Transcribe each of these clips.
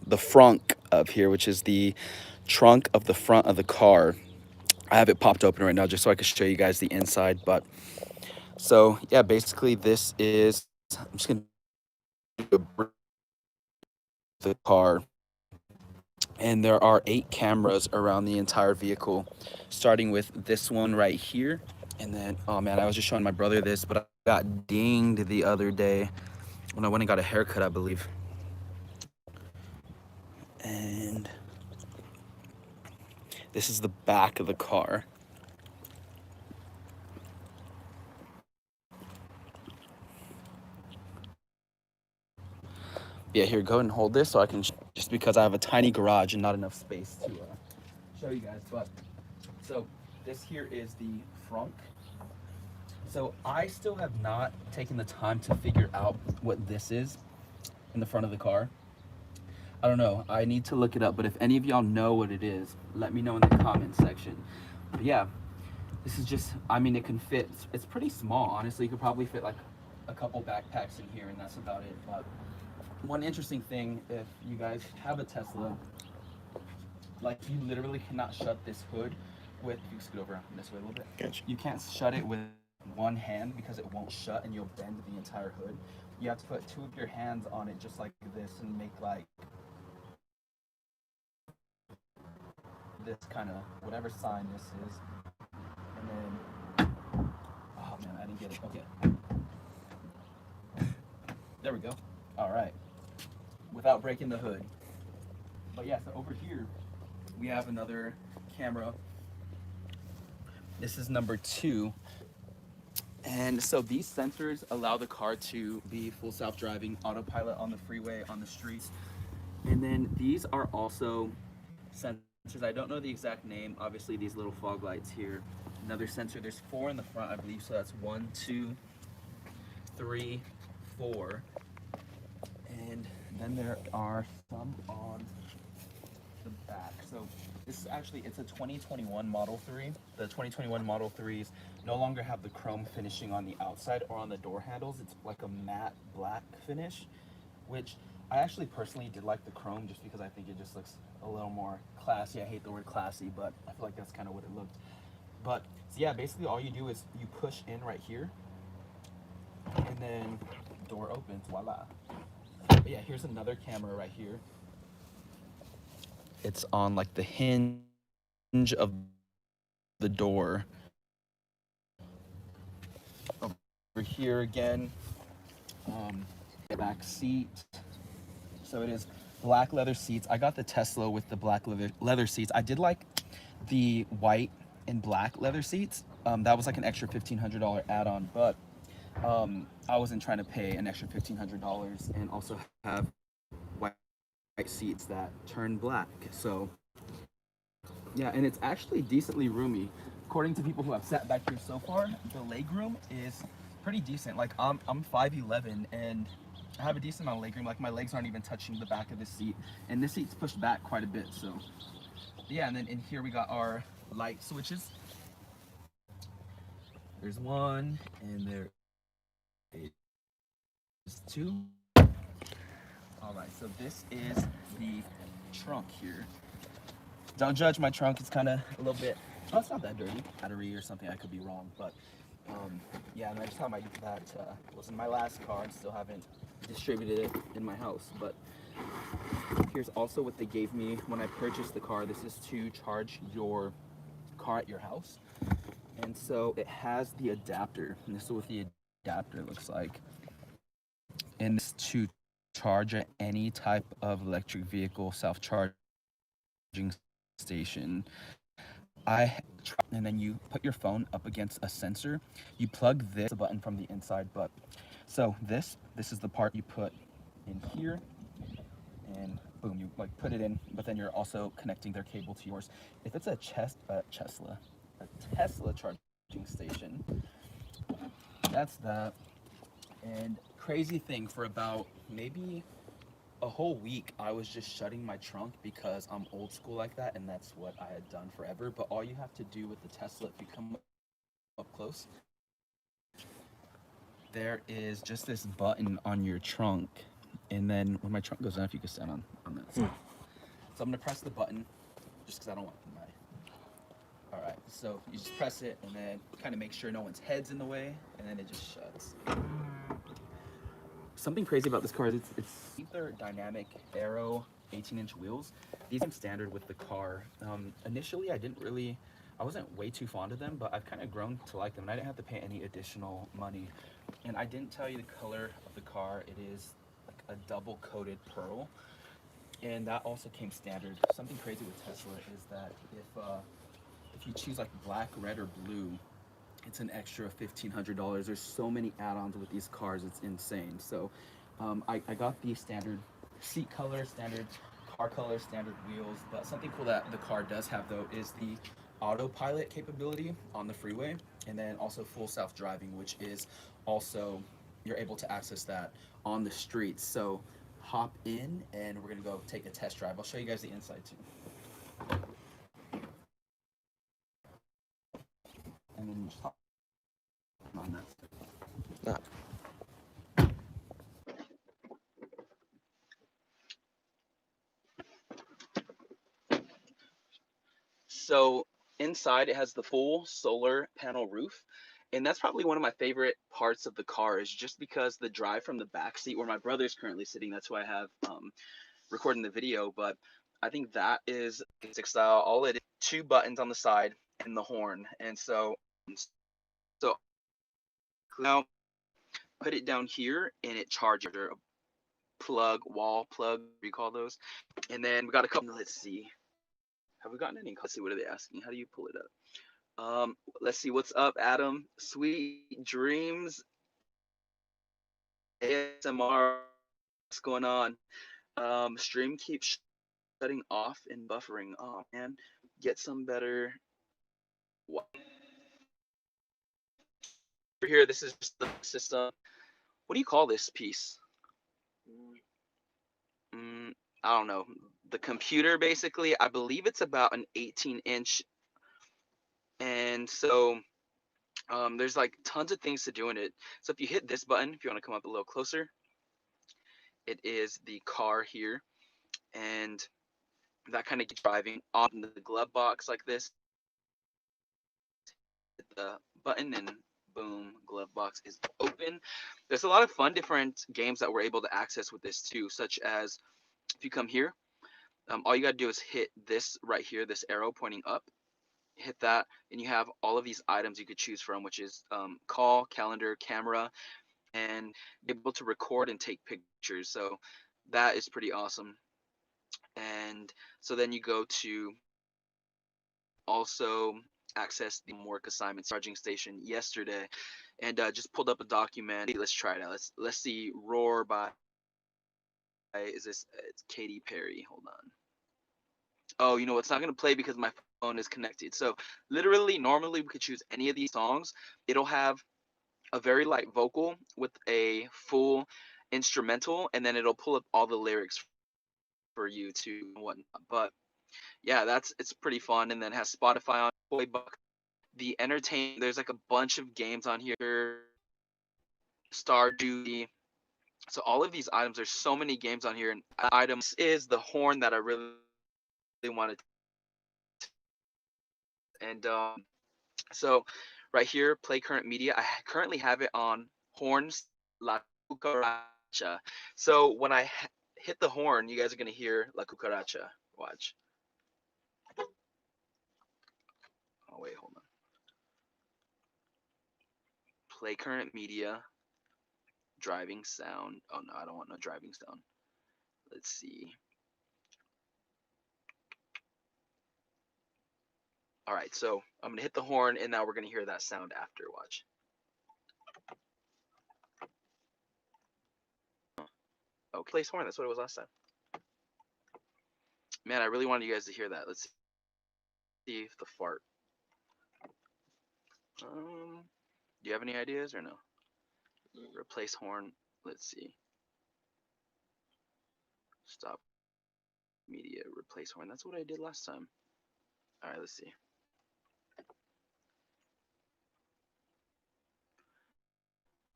the front of here, which is the trunk of the front of the car. I have it popped open right now just so I can show you guys the inside. But so yeah, basically this is, I'm just gonna the car, and there are 8 cameras around the entire vehicle, starting with this one right here. And then, oh man, I was just showing my brother this, but I got dinged the other day when I went and got a haircut, I believe. And this is the back of the car. Yeah, here, go ahead and hold this so I can, just because I have a tiny garage and not enough space to show you guys. But so this here is the front. So I still have not taken the time to figure out what this is in the front of the car. I don't know. I need to look it up. But if any of y'all know what it is, let me know in the comment section. But yeah, this is just, I mean, it can fit. It's pretty small, honestly. You could probably fit like a couple backpacks in here, and that's about it. But one interesting thing, if you guys have a Tesla, like you literally cannot shut this hood with, you scoot over this way a little bit. Gotcha. You can't shut it with one hand because it won't shut and you'll bend the entire hood. You have to put 2 of your hands on it just like this and make like this kind of whatever sign this is. And then, oh man, I didn't get it. Okay. There we go. All right. Without breaking the hood. But yeah, so over here, we have another camera. This is number 2. And so these sensors allow the car to be full self-driving, autopilot on the freeway, on the streets. And then these are also sensors. I don't know the exact name. Obviously, these little fog lights here. Another sensor. There's 4 in the front, I believe. So that's 1, 2, 3, 4. And then there are some on the back. So this is actually, it's a 2021 Model 3. The 2021 Model 3s no longer have the chrome finishing on the outside or on the door handles. It's like a matte black finish, which I actually personally did like the chrome just because I think it just looks a little more classy. I hate the word classy, but I feel like that's kind of what it looked. But so yeah, basically all you do is you push in right here and then door opens, voila. But yeah, here's another camera right here. It's on like the hinge of the door. Over here again, back seat. So it is black leather seats. I got the Tesla with the black leather seats. I did like the white and black leather seats. That was like an extra $1,500 add-on, but I wasn't trying to pay an extra $1,500 and also have white seats that turn black. So yeah, and it's actually decently roomy. According to people who have sat back here so far, the legroom is pretty decent. Like I'm 5'11" and I have a decent amount of legroom. Like my legs aren't even touching the back of the seat, and this seat's pushed back quite a bit. So yeah, and then in here we got our light switches. There's 1 and there is 2. All right, so this is the trunk here. Don't judge my trunk. It's kind of a little bit, oh, it's not that dirty. Battery or something, I could be wrong. But yeah, and I just have that was in my last car and still haven't distributed it in my house. But here's also what they gave me when I purchased the car. This is to charge your car at your house. And so it has the adapter. And this is what the adapter looks like. And this is to charge at any type of electric vehicle self-charging station. And then you put your phone up against a sensor. You plug this button from the inside, but so this is the part you put in here, and boom, you like put it in. But then you're also connecting their cable to yours. If it's a Tesla charging station, that's that. And crazy thing, for about maybe a whole week I was just shutting my trunk because I'm old school like that, and that's what I had done forever. But all you have to do with the Tesla, if you come up close, there is just this button on your trunk And then when my trunk goes down, if you could stand on that side. So I'm gonna press the button just because I don't want my. All right, so you just press it and then kind of make sure no one's head's in the way, and then it just shuts. Something crazy about this car is it's either dynamic aero 18-inch wheels. These are standard with the car. Initially, I wasn't way too fond of them, but I've kind of grown to like them, and I didn't have to pay any additional money. And I didn't tell you the color of the car. It is like a double coated pearl, and that also came standard. Something crazy with Tesla is that if you choose like black, red, or blue, it's an extra $1,500. There's so many add-ons with these cars, it's insane. So I got the standard seat color, standard car color, standard wheels. But something cool that the car does have though is the autopilot capability on the freeway, and then also full self-driving, which is also, you're able to access that on the streets. So hop in and we're gonna go take a test drive. I'll show you guys the inside too. And then just hop on that. So inside it has the full solar panel roof. And that's probably one of my favorite parts of the car, is just because the drive from the back seat where my brother's currently sitting, that's who I have recording the video. But I think that is basic style. All it is, two buttons on the side and the horn. And so now put it down here and it charges a plug, wall plug, we call those. And then we got a couple, let's see. Have we gotten any? Let's see, what are they asking? How do you pull it up? Let's see, what's up, Adam? Sweet dreams, ASMR, what's going on? Stream keeps shutting off and buffering. Oh man, get some better. What? Over here, this is just the system. What do you call this piece? I don't know. The computer, basically, I believe it's about an 18-inch, and so there's like tons of things to do in it. So if you hit this button, if you want to come up a little closer, it is the car here, and that kind of gets driving on the glove box like this. Hit the button and boom, glove box is open. There's a lot of fun different games that we're able to access with this too, such as if you come here, all you got to do is hit this right here, this arrow pointing up. Hit that, and you have all of these items you could choose from, which is call, calendar, camera, and be able to record and take pictures. So that is pretty awesome. And so then you go to also access the work assignment charging station yesterday, and just pulled up a document. Let's try it out. Let's see. Roar by, is this, it's Katy Perry. Hold on. Oh, you know, it's not going to play because my phone is connected. So literally, normally we could choose any of these songs. It'll have a very light vocal with a full instrumental, and then it'll pull up all the lyrics for you to whatnot. But yeah, it's pretty fun. And then has Spotify on, Toy Buck, the entertain. There's like a bunch of games on here. Star Duty. So all of these items, there's so many games on here, and items is the horn that I really wanted. And so right here, play current media. I currently have it on horns La Cucaracha. So when I hit the horn, you guys are gonna hear La Cucaracha. Watch. Oh wait, hold on. Play current media. Driving sound. Oh no, I don't want no driving sound. Let's see. All right, so I'm gonna hit the horn, and now we're gonna hear that sound after. Watch. Oh, place horn. That's what it was last time. Man, I really wanted you guys to hear that. Let's see if the fart. Do you have any ideas or no? Replace horn. Let's see. Stop media. Replace horn. That's what I did last time. All right, let's see.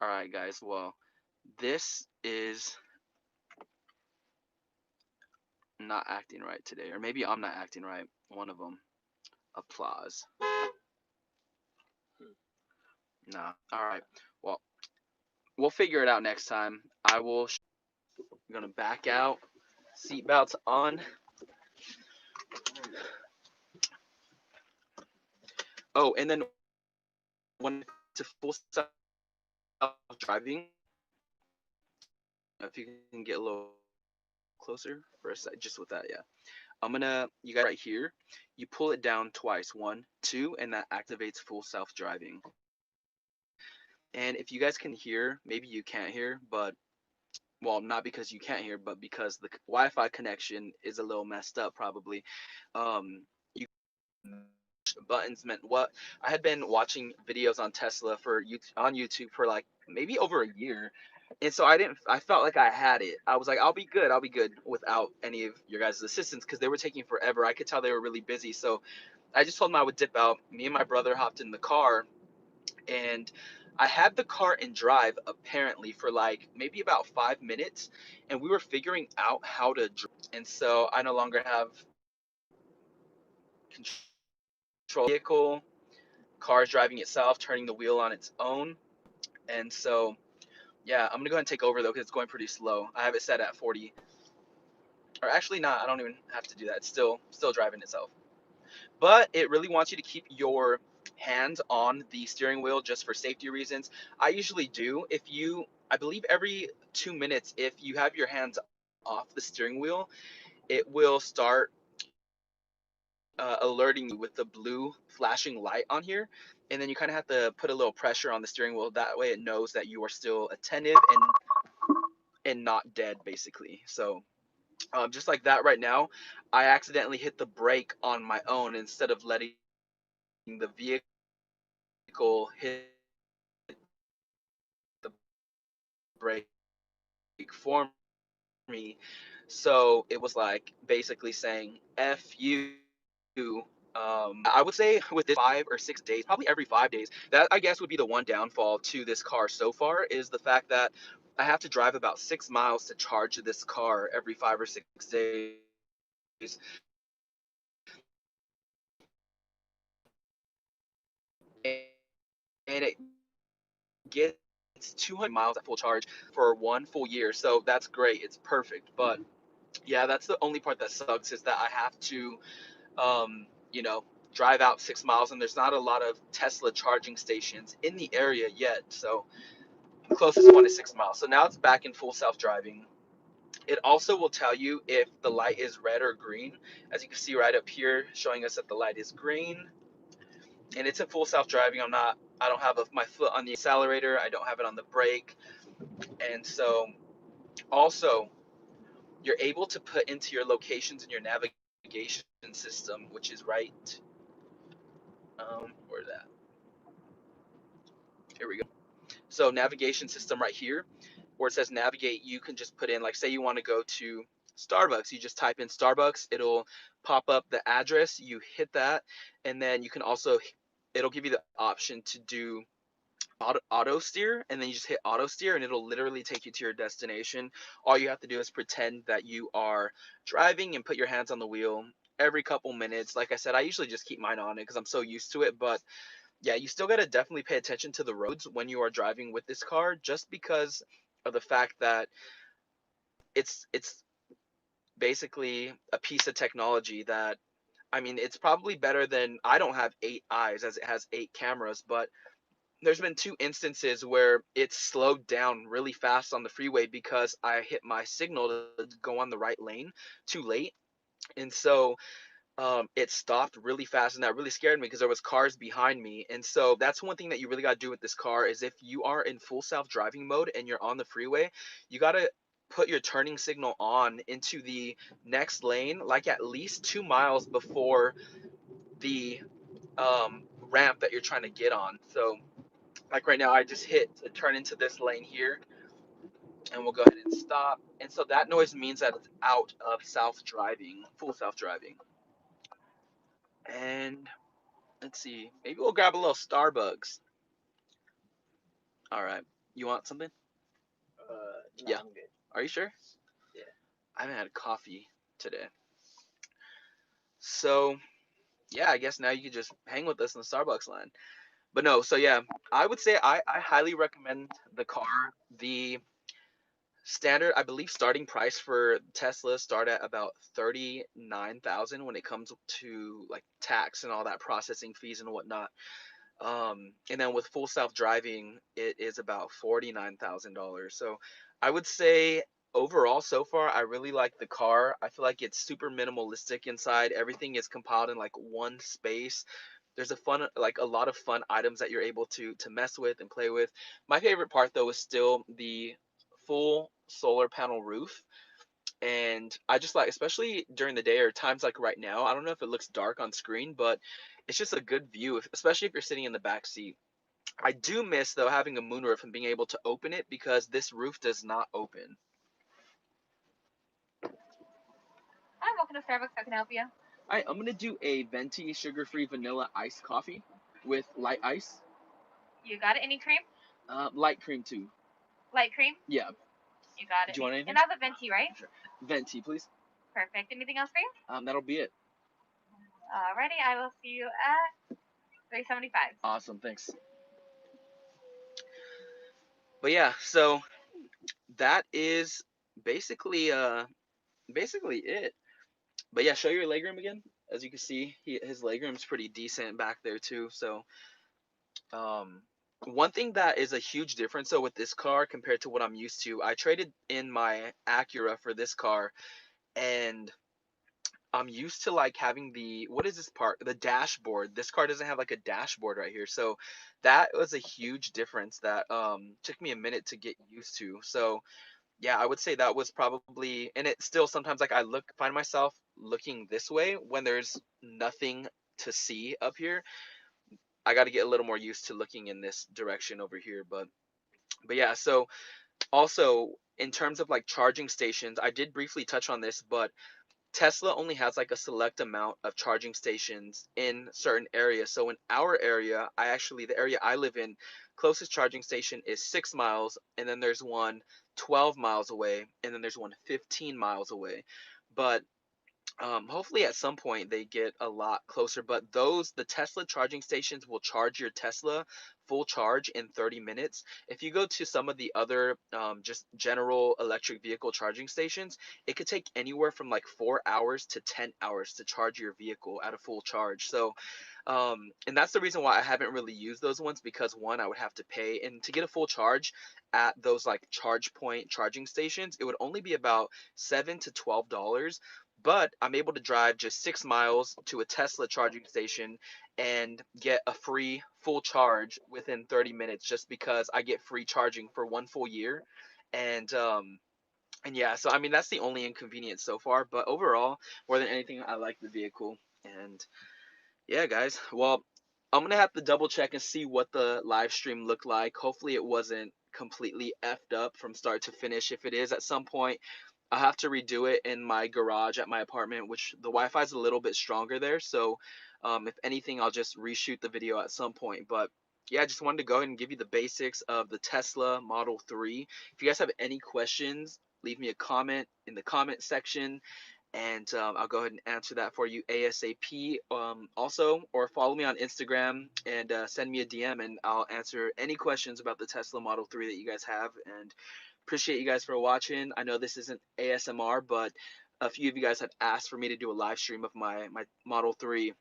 All right, guys. Well, this is not acting right today, or maybe I'm not acting right. One of them. Applause. Nah. All right. Well, we'll figure it out next time. I will. I'm gonna back out. Seatbelts on. Oh, and then when to full self driving, if you can get a little closer for a sec, just with that, yeah. You guys right here, you pull it down twice, 1, 2, and that activates full self driving. And if you guys can hear, maybe you can't hear, but well, not because you can't hear, but because the Wi-Fi connection is a little messed up, probably. You buttons meant what? I had been watching videos on Tesla on YouTube for like maybe over a year, and so I felt like I had it. I was like, I'll be good without any of your guys' assistance because they were taking forever. I could tell they were really busy, so I just told them I would dip out. Me and my brother hopped in the car, and I had the car in drive apparently for like maybe about 5 minutes, and we were figuring out how to drive. And so I no longer have control of the vehicle. Car's driving itself, turning the wheel on its own. And so, yeah, I'm gonna go ahead and take over though because it's going pretty slow. I have it set at 40, or actually not. I don't even have to do that. It's still driving itself. But it really wants you to keep your hands on the steering wheel just for safety reasons. I usually do. I believe every 2 minutes, if you have your hands off the steering wheel, it will start alerting you with the blue flashing light on here. And then you kind of have to put a little pressure on the steering wheel. That way it knows that you are still attentive and not dead, basically. So just like that right now, I accidentally hit the brake on my own instead of letting the vehicle hit the brake for me. So it was like basically saying F you. I would say with this 5 or 6 days, probably every 5 days, that I guess would be the one downfall to this car so far is the fact that I have to drive about 6 miles to charge this car every 5 or 6 days. And it gets 200 miles at full charge for 1 full year. So that's great. It's perfect. But yeah, that's the only part that sucks is that I have to, um, you know, drive out 6 miles, and there's not a lot of Tesla charging stations in the area yet. So the closest one is 6 miles. So now it's back in full self-driving. It also will tell you if the light is red or green. As you can see right up here, showing us that the light is green. And it's in full self-driving. I don't have my foot on the accelerator. I don't have it on the brake. And so also, you're able to put into your locations in your navigation system, which is right. Where's that? Here we go. So navigation system right here, where it says navigate, you can just put in, like, say you want to go to Starbucks, you just type in Starbucks, it'll pop up the address, you hit that, and then you can also, it'll give you the option to do auto steer, and then you just hit auto steer and it'll literally take you to your destination. All you have to do is pretend that you are driving and put your hands on the wheel every couple minutes. Like I said, I usually just keep mine on it because I'm so used to it, but yeah, you still got to definitely pay attention to the roads when you are driving with this car, just because of the fact that it's basically a piece of technology that, I mean, it's probably better than, I don't have 8 eyes as it has 8 cameras, but there's been 2 instances where it's slowed down really fast on the freeway because I hit my signal to go on the right lane too late. And so it stopped really fast, and that really scared me because there was cars behind me. And so that's one thing that you really got to do with this car is if you are in full self-driving mode and you're on the freeway, you got to put your turning signal on into the next lane, like at least 2 miles before the ramp that you're trying to get on. So like right now, I just hit to turn into this lane here, and we'll go ahead and stop. And so that noise means that it's out of self-driving, full self-driving. And let's see, maybe we'll grab a little Starbucks. All right, you want something? No, Yeah. I'm good. Are you sure? Yeah. I haven't had coffee today. So yeah, I guess now you can just hang with us in the Starbucks line. But no, so yeah, I would say I highly recommend the car. The standard, I believe, starting price for Tesla start at about 39,000 when it comes to like tax and all that processing fees and whatnot. And then with full self driving, it is about $49,000. So I would say overall so far, I really like the car. I feel like it's super minimalistic inside. Everything is compiled in like one space. There's a lot of fun items that you're able to mess with and play with. My favorite part though is still the full solar panel roof. And I just like, especially during the day or times like right now, I don't know if it looks dark on screen, but it's just a good view, especially if you're sitting in the back seat. I do miss though having a moonroof and being able to open it because this roof does not open. Hi, welcome to Starbucks. How can I help you? All right, I'm gonna do a venti sugar-free vanilla iced coffee with light ice. You got it. Any cream? Light cream too. Light cream? Yeah. You got Do it. you want anything? And that's a venti, right? Sure. Venti, please. Perfect. Anything else for you? That'll be it. Alrighty, I will see you at 375. Awesome, thanks. But yeah, so that is basically basically it. But yeah, show your legroom again. As you can see, his legroom's pretty decent back there too. So um, one thing that is a huge difference though with this car compared to what I'm used to, I traded in my Acura for this car, and I'm used to like having the, what is this part? The dashboard. This car doesn't have like a dashboard right here. So that was a huge difference that took me a minute to get used to. So yeah, I would say that was probably, and it still sometimes like find myself looking this way when there's nothing to see up here. I got to get a little more used to looking in this direction over here, but yeah, so also in terms of like charging stations, I did briefly touch on this, but Tesla only has like a select amount of charging stations in certain areas. So in our area, the area I live in, closest charging station is 6 miles, and then there's one 12 miles away, and then there's one 15 miles away. But hopefully at some point they get a lot closer, but the Tesla charging stations will charge your Tesla full charge in 30 minutes. If you go to some of the other just general electric vehicle charging stations, it could take anywhere from like 4 hours to 10 hours to charge your vehicle at a full charge. So and that's the reason why I haven't really used those ones, because one, I would have to pay, and to get a full charge at those like charge point charging stations, it would only be about $7 to $12. But I'm able to drive just 6 miles to a Tesla charging station and get a free full charge within 30 minutes, just because I get free charging for 1 full year. And yeah, so I mean that's the only inconvenience so far, but overall, more than anything, I like the vehicle. And yeah, guys. Well, I'm gonna have to double check and see what the live stream looked like. Hopefully, it wasn't completely effed up from start to finish. If it is, at some point, I'll have to redo it in my garage at my apartment, which the Wi-Fi is a little bit stronger there. So, if anything, I'll just reshoot the video at some point. But yeah, I just wanted to go ahead and give you the basics of the Tesla Model 3. If you guys have any questions, leave me a comment in the comment section, and I'll go ahead and answer that for you ASAP. Also, or follow me on Instagram and send me a DM, and I'll answer any questions about the Tesla Model 3 that you guys have. And appreciate you guys for watching. I know this isn't ASMR, but a few of you guys have asked for me to do a live stream of my Model 3.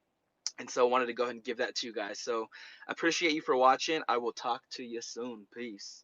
And so I wanted to go ahead and give that to you guys. So I appreciate you for watching. I will talk to you soon. Peace.